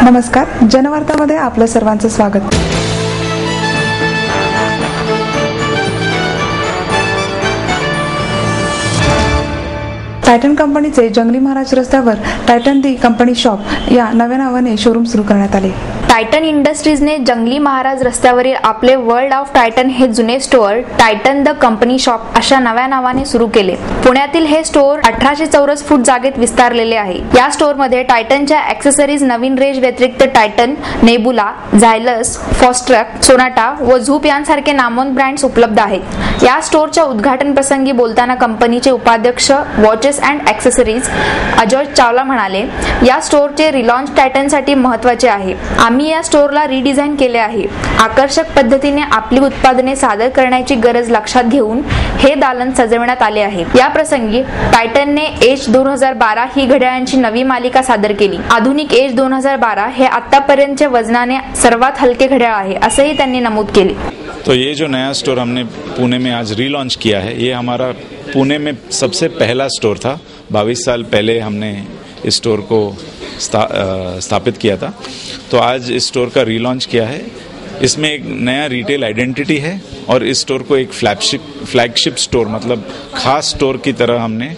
नमस्कार, जनवार्तामध्ये आपलं सर्वांचं स्वागत. टायटन कंपनीचे जंगली महाराज रस्त्यावर टायटन दी कंपनी शॉप या नव्या नावाने शोरूम सुरू करण्यात आले. टायटन इंडस्ट्रीजने जंगली महाराज रस्त्यावरील आपले वर्ल्ड ऑफ टायटन हे जुने store Titan the company shop अशा नव्या नावाने सुरू केले. पुण्यातील हे स्टोअर 1800 चौरस फूट जागेत विस्तारलेले आहे. या स्टोअरमध्ये टायटनच्या ॲक्सेसरीज नवीन रेंज व्यतिरिक्त टायटन, नेबुला, झायलस, फॉस्ट्रक, सोनाटा व झूप यांसारखे नामवंत ब्रँड्स उपलब्ध आहेत. या स्टोअरच्या उद्घाटन प्रसंगी बोलताना कंपनीचे उपाध्यक्ष वॉचेस अँड ॲक्सेसरीज अजय चावला म्हणाले, या स्टोअरचे रिलॉन्च टायटनसाठी महत्त्वाचे आहे. आम्ही या स्टोअरला रिडिझाईन केले आहे. आकर्षक पद्धतीने आपली उत्पादने सादर करण्याची गरज लक्षात घेऊन हे दालन सजवण्यात आले आहे. या प्रसंगी टायटनने एज 2012 ही घड्याळांची नवी मालिका सादर केली. आधुनिक एज 2012 हे आतापर्यंतच्या वजनाने सर्वात हलके घड्याळ आहे, असेही त्यांनी नमूद केले. तो ये जो नया स्टोर हमने पुणे में आज रीलॉन्च किया है, ये हमारा पुणे में सबसे पहला स्टोर था. 22 साल पहले हमने इस स्टोर को स्थापित किया था. तो आज इस स्टोर का रीलॉन्च किया है. इसमें एक नया रिटेल आइडेंटिटी है और इस स्टोर को एक फ्लैगशिप स्टोर मतलब खास स्टोर की तरह हमने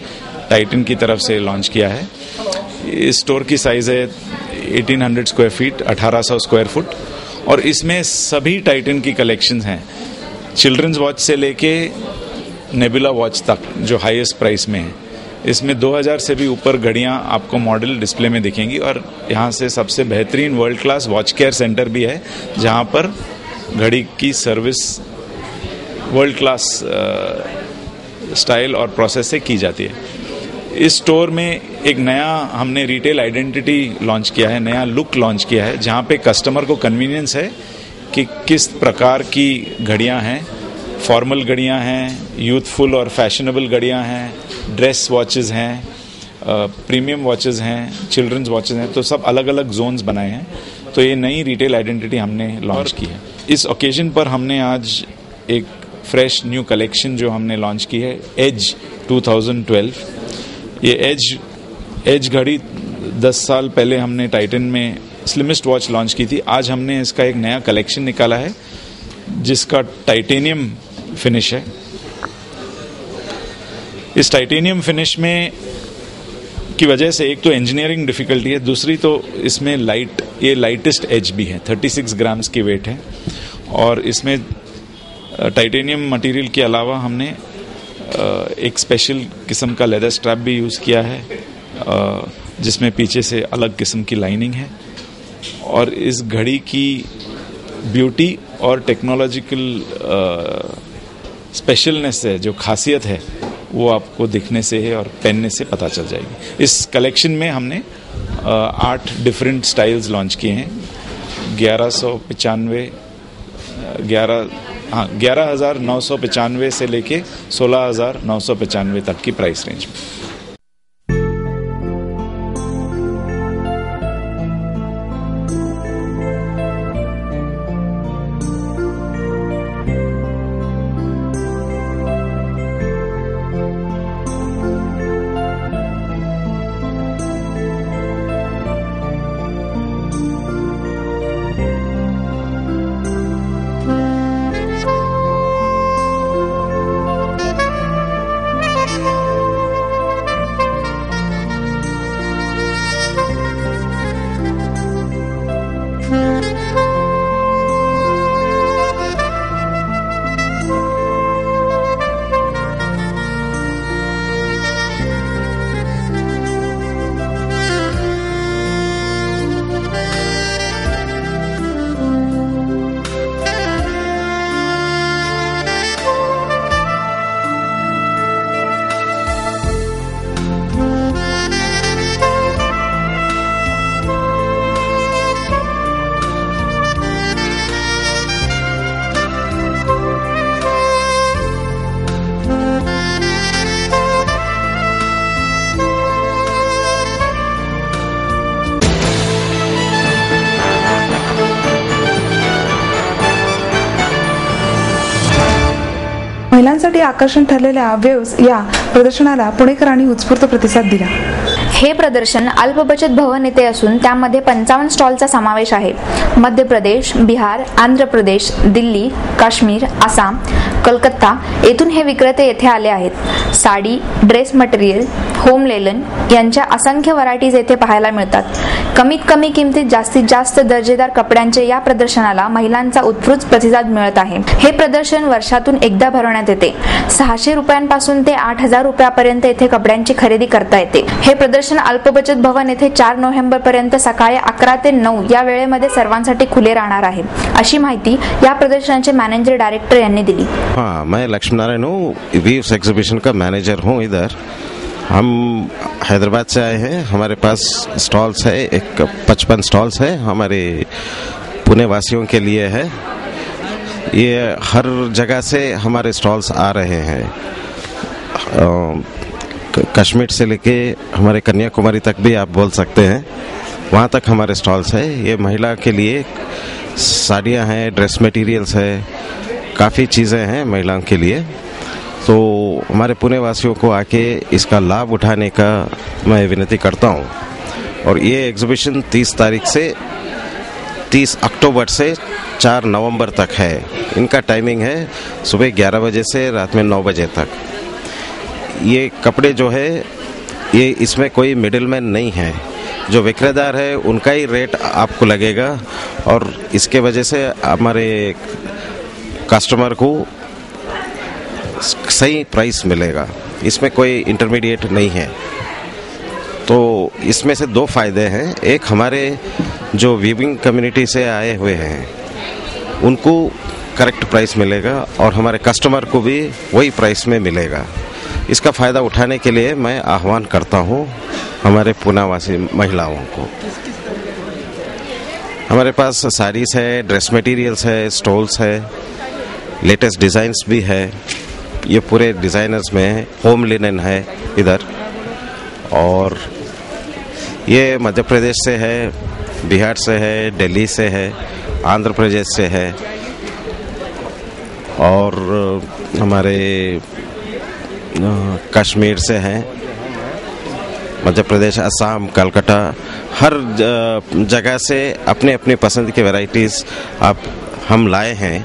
टाइटन की तरफ से लॉन्च किया है. इस स्टोर की साइज़ है 1800 स्क्वायर फीट, 1800 स्क्वायर फुट, और इसमें सभी टाइटन की कलेक्शंस हैं. चिल्ड्रंस वॉच से लेके नेबुला वॉच तक जो हाईएस्ट प्राइस में है. इसमें 2000 से भी ऊपर घड़ियां आपको मॉडल डिस्प्ले में दिखेंगी और यहाँ से सबसे बेहतरीन world class watch care centre भी है, जहाँ पर घड़ी की सर्विस वर्ल्ड क्लास स्टाइल और प्रोसेस से की जाती है. इस स्टोर में एक नया हमने रिटेल आइडेंटिटी लॉन्च किया है, नया लुक लॉन्च किया है, जहाँ पे कस्टमर को कन्वीनियंस है कि किस प्रकार की घड़ियाँ हैं. फॉर्मल घड़ियाँ हैं, यूथफुल और फैशनेबल घड़ियाँ हैं, ड्रेस वॉचेस हैं, प्रीमियम वॉचेस हैं, चिल्ड्रंस वॉचेस हैं. तो सब अलग अलग जोन्स बनाए हैं. तो ये नई रिटेल आइडेंटिटी हमने लॉन्च की है. इस ओकेजन पर हमने आज एक फ्रेश न्यू कलेक्शन जो हमने लॉन्च की है, एज 2012. ये एज घड़ी 10 साल पहले हमने टाइटन में स्लिमेस्ट वॉच लॉन्च की थी. आज हमने इसका एक नया कलेक्शन निकाला है जिसका टाइटेनियम फिनिश है. इस टाइटेनियम फिनिश में की वजह से एक तो इंजीनियरिंग डिफ़िकल्टी है, दूसरी तो इसमें ये लाइटेस्ट एज भी है. 36 ग्राम्स की वेट है. और इसमें टाइटेनियम मटेरियल के अलावा हमने एक स्पेशल किस्म का लेदर स्ट्रैप भी यूज़ किया है, जिसमें पीछे से अलग किस्म की लाइनिंग है. और इस घड़ी की ब्यूटी और टेक्नोलॉजिकल स्पेशलनेस है, जो खासियत है, वो आपको दिखने से है और पहनने से पता चल जाएगी. इस कलेक्शन में हमने 8 डिफरेंट स्टाइल्स लॉन्च किए हैं. 11,995 से लेके 16,995 तक की प्राइस रेंज में. महिलांसाठी आकर्षण ठरलेल्या वेव्स या प्रदर्शनाला पुणेकरांनी उत्स्फूर्त प्रतिसाद दिला. हे प्रदर्शन अल्प बचत भवन येथे असून त्यामध्ये 55 स्टॉलचा समावेश आहे. मध्य प्रदेश, बिहार, आंध्र प्रदेश, दिल्ली, काश्मीर, आसाम, कलकत्ता येथून हे विक्रेते येथे आले आहेत. साडी, ड्रेस मटेरियल, होम लेलन यांच्या असंख्य व्हरायटीज येथे पाहायला मिळतात. कमीत कमी किमतीत जास्तीत जास्त दर्जेदार कपड्यांचे या प्रदर्शनाला महिलांचा उत्स्फूर्त प्रतिसाद मिळत आहे. हे प्रदर्शन वर्षातून एकदा भरवण्यात येते. 600 रुपयांपासून ते 8000 रुपयापर्यंत येथे कपड्यांची खरेदी करता येते. हे प्रदर्शन अल्प बचत भवन येथे 4 नोव्हेंबर पर्यंत सकाळी 11 ते 9 या वेळेमध्ये सर्वांसाठी खुले राहणार आहे, अशी माहिती या प्रदर्शनाचे मॅनेजर डायरेक्टर यांनी दिली. हाँ, मैं लक्ष्मी नारायण हूँ, वीव्स एग्जीबिशन का मैनेजर हूँ. इधर हम हैदराबाद से आए हैं. हमारे पास स्टॉल्स है, एक 55 स्टॉल्स है हमारे पुणे वासियों के लिए है. ये हर जगह से हमारे स्टॉल्स आ रहे हैं. कश्मीर से लेके हमारे कन्याकुमारी तक भी आप बोल सकते हैं, वहाँ तक हमारे स्टॉल्स है. ये महिला के लिए साड़ियाँ हैं, ड्रेस मटेरियल्स है, काफ़ी चीज़ें हैं महिलाओं के लिए. तो हमारे पुणे वासियों को आके इसका लाभ उठाने का मैं विनती करता हूँ. और ये एग्जीबिशन 30 अक्टूबर से 4 नवंबर तक है. इनका टाइमिंग है सुबह 11 बजे से रात में 9 बजे तक. ये कपड़े जो है ये इसमें कोई मिडिलमैन नहीं है. जो विक्रेतार है उनका ही रेट आपको लगेगा और इसके वजह से हमारे कस्टमर को सही प्राइस मिलेगा. इसमें कोई इंटरमीडिएट नहीं है. तो इसमें से 2 फायदे हैं. एक, हमारे जो वीविंग कम्युनिटी से आए हुए हैं उनको करेक्ट प्राइस मिलेगा और हमारे कस्टमर को भी वही प्राइस में मिलेगा. इसका फ़ायदा उठाने के लिए मैं आह्वान करता हूँ हमारे पुनावासी महिलाओं को. हमारे पास साड़ीज़ है, ड्रेस मटेरियल्स है, स्टॉल्स है, लेटेस्ट डिज़ाइंस भी है. ये पूरे डिज़ाइनर्स में होम लिनन है इधर. और ये मध्य प्रदेश से है, बिहार से है, दिल्ली से है, आंध्र प्रदेश से है और हमारे कश्मीर से हैं, मध्य प्रदेश, असम, कलकत्ता, हर जगह से अपने अपनी पसंद की वैरायटीज़ हम लाए हैं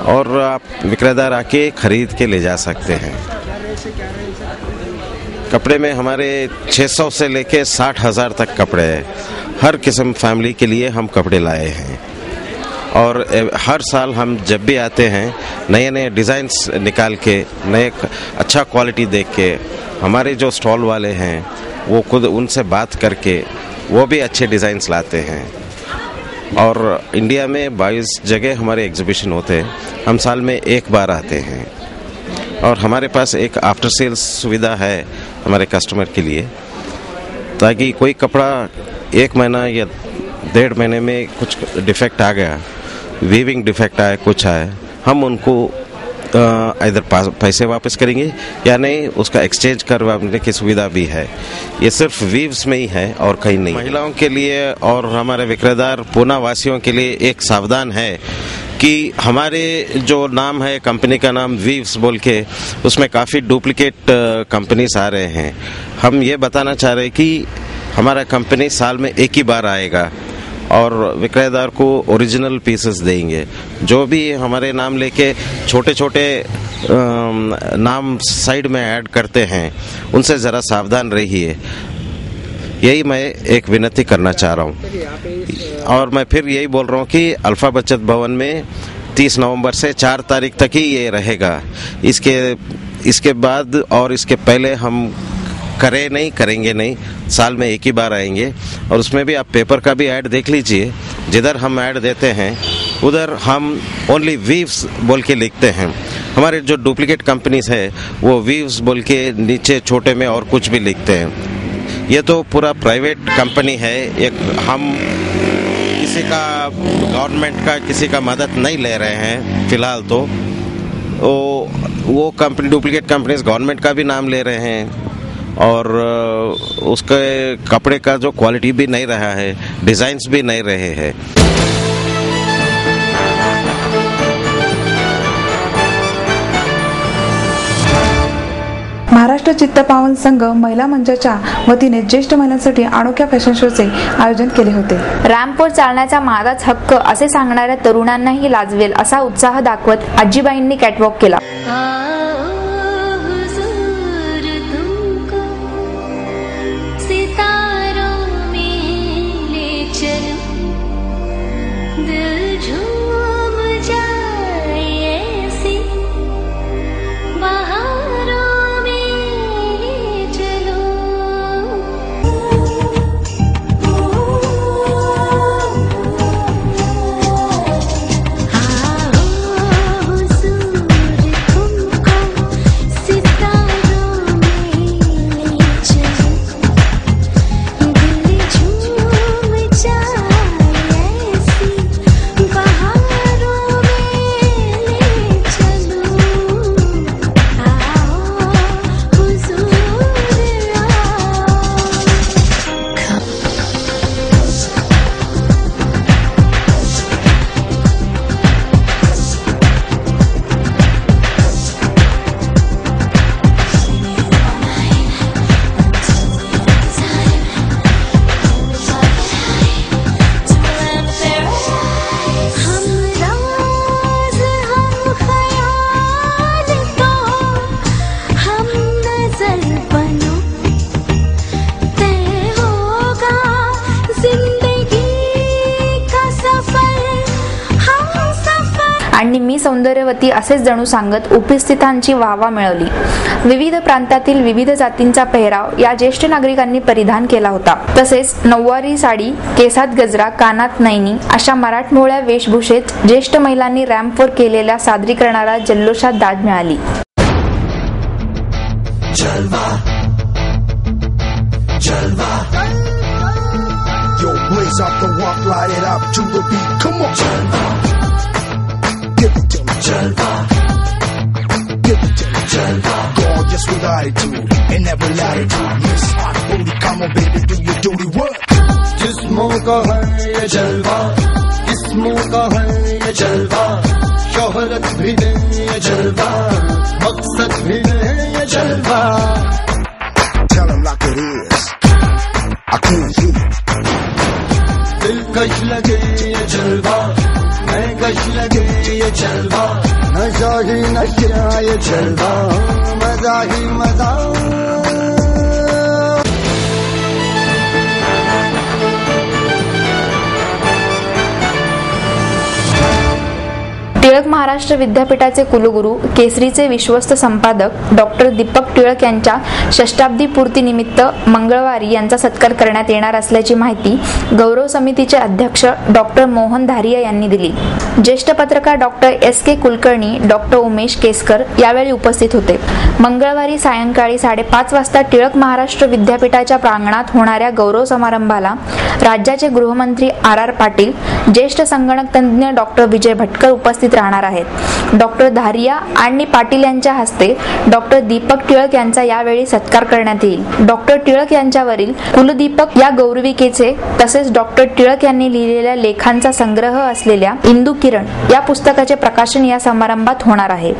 और आप विक्रेतार आके खरीद के ले जा सकते हैं. कपड़े में हमारे 600 से लेके 60,000 तक कपड़े हैं. हर किस्म फैमिली के लिए हम कपड़े लाए हैं और हर साल हम जब भी आते हैं नए नए डिज़ाइंस निकाल के, नए अच्छा क्वालिटी देख के, हमारे जो स्टॉल वाले हैं वो खुद उनसे बात करके वो भी अच्छे डिज़ाइंस लाते हैं. और इंडिया में 22 जगह हमारे एग्जीबिशन होते हैं. हम साल में एक बार आते हैं और हमारे पास एक आफ्टर सेल्स सुविधा है हमारे कस्टमर के लिए, ताकि कोई कपड़ा 1 महीना या 1.5 महीने में कुछ डिफेक्ट आ गया, वीविंग डिफेक्ट आए, कुछ आए, हम उनको इधर पैसे वापस करेंगे या नहीं, उसका एक्सचेंज करवाने की सुविधा भी है. ये सिर्फ वीव्स में ही है और कहीं नहीं. महिलाओं के लिए और हमारे विक्रेतार पूना वासियों के लिए एक सावधान है कि हमारे जो नाम है, कंपनी का नाम वीव्स बोल के, उसमें काफ़ी डुप्लीकेट कंपनीज आ रहे हैं. हम ये बताना चाह रहे हैं कि हमारा कंपनी साल में एक ही बार आएगा और विक्रेतार को ओरिजिनल पीसेस देंगे. जो भी हमारे नाम लेके छोटे छोटे नाम साइड में ऐड करते हैं उनसे ज़रा सावधान रहिए. यही मैं एक विनती करना चाह रहा हूँ. और मैं फिर यही बोल रहा हूँ कि अल्फा बचत भवन में 30 नवंबर से 4 तारीख तक ही ये रहेगा. इसके बाद और इसके पहले हम करेंगे नहीं. साल में एक ही बार आएंगे और उसमें भी आप पेपर का भी ऐड देख लीजिए. जिधर हम ऐड देते हैं उधर हम ओनली वीव्स बोल के लिखते हैं. हमारे जो डुप्लीकेट कंपनीज है वो वीव्स बोल के नीचे छोटे में और कुछ भी लिखते हैं. ये तो पूरा प्राइवेट कंपनी है. एक हम किसी का गवर्नमेंट का किसी का मदद नहीं ले रहे हैं फिलहाल. तो वो कंपनी डुप्लीकेट कंपनीज गवर्नमेंट का भी नाम ले रहे हैं और उसके कपड़े का जो क्वालिटी भी नहीं रहा है, डिज़ाइंस भी नहीं रहे हैं. महाराष्ट्र चित्तपावन संघ महिला मंचाच्या वतीने ज्येष्ठ महिलांसाठी अनोख्या फॅशन शोचे आयोजन केले होते. रॅम्पवर चालण्याचा माझाच हक्क असे सांगणाऱ्या तरुणांनाही लाजवेल असा उत्साह दाखवत आजीबाईंनी कॅटवॉक केला. आणि मी सौंदर्यवती असेच जणू सांगत उपस्थितांची वाहवा मिळवली. विविध प्रांतातील विविध जातींचा पेहराव या ज्येष्ठ नागरिकांनी परिधान केला होता. तसेच नऊवारी साडी, केसात गजरा, कानात नैनी अशा मराठमोळ्या वेशभूषेत ज्येष्ठ महिलांनी रॅम्पवर केलेल्या सादरीकरणाला जल्लोषात दाद मिळाली. Yo, blaze up the walk, light it up to the beat. Come on, Jalva. Give it to me, Jalva. Give it to me, Jalva. Gorgeous with attitude and never latitude. Miss hot booty, come on, baby, do your dirty work. जिस्मों का है ये जलवा, जिस्मों का है ये जलवा, शोहरत भी नहीं ये जलवा, मकसद भी नहीं ये जलवा. Tell 'em like it is. I can't hear you. दिलकश लगे ये जलवा, मैं कश लगे ये जलवा, नशा ही नशा ये जलवा, मजा ही मजा. टिळक महाराष्ट्र विद्यापीठाचे कुलगुरू केसरीचे विश्वस्त संपादक डॉक्टर दीपक टिळक यांच्या षष्टाब्दी पूर्तीनिमित्त मंगळवारी यांचा सत्कार करण्यात येणार असल्याची माहिती गौरव समितीचे अध्यक्ष डॉक्टर मोहन धारिया यांनी दिली. ज्येष्ठ पत्रकार doctor SK Kulkarni, doctor Umesh Keskar यावेळी उपस्थित होते. मंगळवारी सायंकाळी 5:30 वाजता टिळक महाराष्ट्र विद्यापीठाच्या प्रांगणात होणाऱ्या गौरव समारंभाला राज्याचे गृहमंत्री RR पाटील, ज्येष्ठ संगणक तज्ज्ञ डॉक्टर विजय भटकर उपस्थित राहणार आहेत. डॉक्टर धारिया आणि पाटील यांच्या हस्ते डॉक्टर दीपक टिळक यांचा यावेळी सत्कार करण्यात येईल. डॉक्टर टिळक यांच्यावरील कुलदीपक या गौरविकेचे तसेच डॉक्टर टिळक यांनी लिहिलेल्या लेखांचा संग्रह असलेल्या इंदू किरण या पुस्तकाचे प्रकाशन या समारंभात होणार आहे.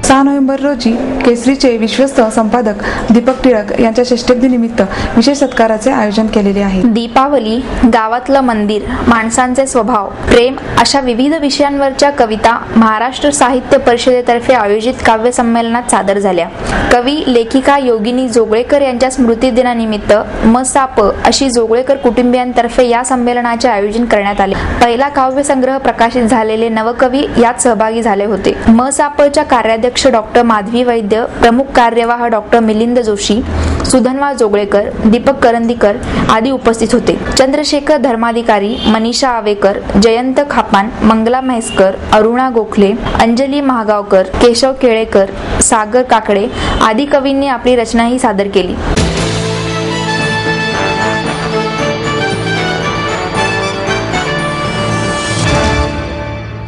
6 नोव्हेंबर रोजी केसरीचे विश्वस्त संपादक दीपक टिळक यांच्या षष्ठाब्दीनिमित्त विशेष सत्काराचे आयोजन केलेले आहे. दीपावली, गावातलं मंदिर, माणसांचे स्वभाव, प्रेम अशा विविध विषयांवरच्या कविता महाराष्ट्र साहित्य परिषदेतर्फे आयोजित काव्य संमेलनात सादर झाल्या. कवी लेखिका योगिनी जोगळेकर यांच्या स्मृती दिनानिमित्त मसाप अशी जोगळेकर कुटुंबियांतर्फे या संमेलनाचे आयोजन करण्यात आले. पहिला काव्य संग्रह प्रकाशित झालेले नवकवी यात सहभागी झाले होते. मसापच्या कार्याध्यक्ष डॉक्टर माधवी वैद्य, प्रमुख कार्यवाह डॉक्टर मिलिंद जोशी, सुधन्वा जोगळेकर, दीपक करंदीकर आदी उपस्थित होते. चंद्रशेखर धर्माधिकारी, मनीषा आवेकर, जयंत खापान, मंगला म्हैसकर, अरुणा गोखले, अंजली महागावकर, केशव केळेकर, सागर काकडे आदी कवींनी आपली रचनाही सादर केली.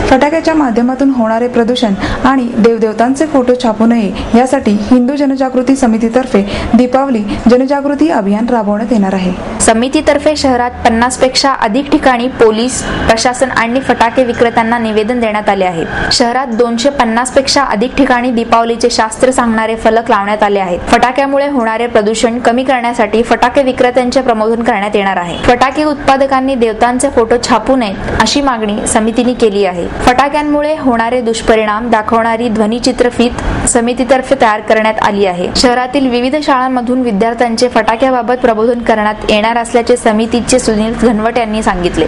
फटाक्याच्या माध्यमातून होणारे प्रदूषण आणि देवदेवतांचे फोटो छापू नये यासाठी हिंदू जनजागृती समितीतर्फे दीपावली जनजागृती अभियान राबवण्यात येणार आहे. समितीतर्फे शहरात 50 पेक्षा अधिक ठिकाणी पोलीस प्रशासन आणि फटाके विक्रेत्यांना निवेदन देण्यात आले आहे. शहरात 250 पेक्षा अधिक ठिकाणी दीपावलीचे शास्त्र सांगणारे फलक लावण्यात आले आहेत. फटाक्यामुळे होणारे प्रदूषण कमी करण्यासाठी फटाके विक्रेत्यांचे प्रबोधन करण्यात येणार आहे. फटाके उत्पादकांनी देवतांचे फोटो छापू नयेत अशी मागणी समितीने केली आहे. फटाक्यांमुळे होणारे दुष्परिणाम दाखवणारी ध्वनिचित्रफीत समितीतर्फे तयार करण्यात आली आहे. शहरातील विविध शाळांमधून विद्यार्थ्यांचे फटाक्याबाबत प्रबोधन करण्यात येणार असल्याचे समितीचे सुनील घनवट यांनी सांगितले.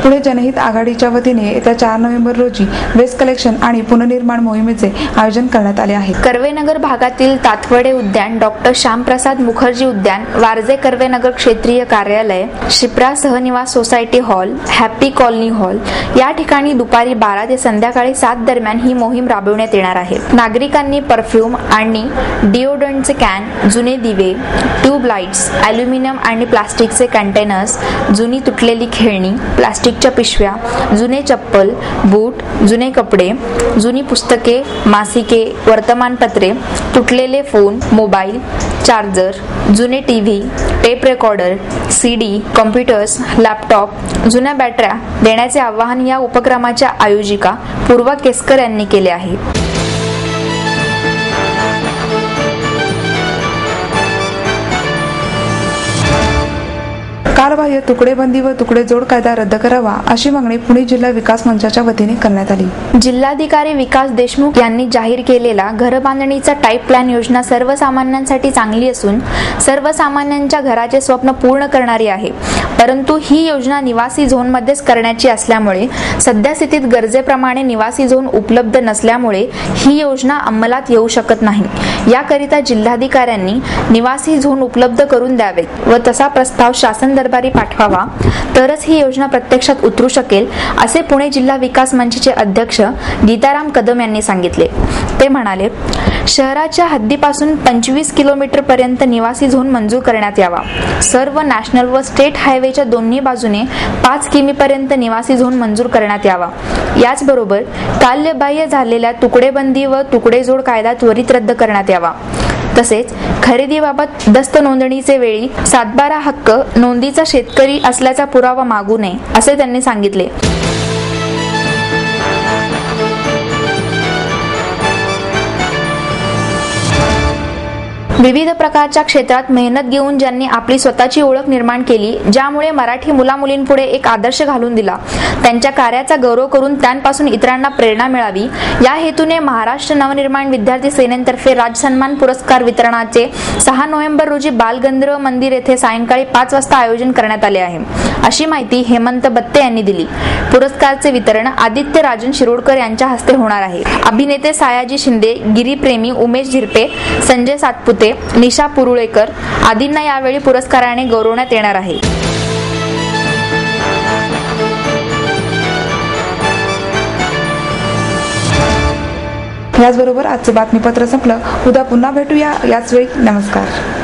पुणे जनहित आघाडीच्या वतीने येत्या 4 नोव्हेंबर रोजी वेस्ट कलेक्शन आणि पुनर्निर्माण मोहिमेचे आयोजन करण्यात आले आहे. कर्वेनगर भागातील तातवडे उद्यान, डॉक्टर श्यामप्रसाद मुखर्जी उद्यान, वारजे कर्वेनगर क्षेत्रीय कार्यालय, Shipra Sahniwas society hall, Happy Colony hall या ठिकाणी दुपारी 12 ते संध्याकाळी 7 दरम्यान ही मोहीम राबविण्यात येणार आहे. नागरिकांनी परफ्यूम आणि डिओड्रंटचे कॅन, जुने दिवे, ट्यूब लाईट्स, अॅल्युमिनियम आणि प्लास्टिकचे कंटेनर्स, जुनी तुटलेली खेळणी, प्लास्टिकच्या पिशव्या, जुने चप्पल, बूट, जुने कपडे, जुनी पुस्तके, मासिके, वर्तमानपत्रे, तुटलेले फोन, मोबाईल, चार्जर, जुने TV, tape recorder, CD, computers, laptop, जुन्या बॅटऱ्या देण्याचे आवाहन या उपक्रमाच्या आयोजिका पूर्वा केसकर यांनी केले आहे. कालबाह्य तुकडेबंदी व तुकडेजोड कायदा रद्द करावा अशी मागणी पुणे जिल्हा विकास मंचाच्या वतीने करण्यात आली. जिल्हाधिकारी विकास देशमुख यांनी जाहीर केलेला घरबांधणीचा टाईप प्लॅन योजना सर्वसामान्यांसाठी चांगली असून सर्वसामान्यांच्या घराचे स्वप्न पूर्ण करणारी आहे. परंतु ही योजना निवासी झोनमध्येच करण्याची असल्यामुळे सध्या स्थितीत गरजेप्रमाणे निवासी झोन उपलब्ध नसल्यामुळे ही योजना अंमलात येऊ शकत नाही. याकरिता जिल्हाधिकाऱ्यांनी निवासी झोन उपलब्ध करून द्यावेत व तसा प्रस्ताव शासन दरबारी पाठवावा, तरच ही योजना प्रत्यक्षात उतरू शकेल असे पुणे जिल्हा विकास मंचचे अध्यक्ष गीताराम कदम यांनी सांगितले. ते म्हणाले, शहराच्या हद्दीपासून 25 किलोमीटर पर्यंत निवासी झोन मंजूर करण्यात यावा. सर्व नॅशनल व स्टेट हायवेच्या दोन्ही बाजूने 5 किमी पर्यंत निवासी झोन मंजूर करण्यात यावा. याचबरोबर काल्यबाह्य झालेल्या तुकडेबंदी व तुकडेजोड कायदा त्वरित रद्द करण्यात यावा. तसेच खरेदीबाबत दस्त नोंदणीचे वेळी 7/12 हक्क नोंदीचा शेतकरी असल्याचा पुरावा मागू नये असे त्यांनी सांगितले. विविध प्रकारच्या क्षेत्रात मेहनत घेऊन ज्यांनी आपली स्वतःची ओळख निर्माण केली, ज्यामुळे मराठी मुलामुलींपुढे एक आदर्श घालून दिला, त्यांच्या कार्याचा गौरव करून त्यांपासून इतरांना प्रेरणा मिळावी या हेतूने महाराष्ट्र नवनिर्माण विद्यार्थी सेनेतर्फे राजसन्मान पुरस्कार वितरणाचे 6 नोव्हेंबर रोजी बालगंधर्व मंदिर येथे सायंकाळी 5 वाजता आयोजन करण्यात आले आहे, अशी माहिती हेमंत बत्ते यांनी दिली. पुरस्कारचे वितरण आदित्य राजन शिरोडकर यांच्या हस्ते होणार आहे. अभिनेते सायाजी शिंदे, गिरीप्रेमी उमेश झिरपे, संजय सातपुते, निशा पुरुळेकर आदींना यावेळी पुरस्काराने गौरवण्यात येणार आहे. याचबरोबर आजचे बातमीपत्र संपलं. उद्या पुन्हा भेटूया याच वेळी. नमस्कार.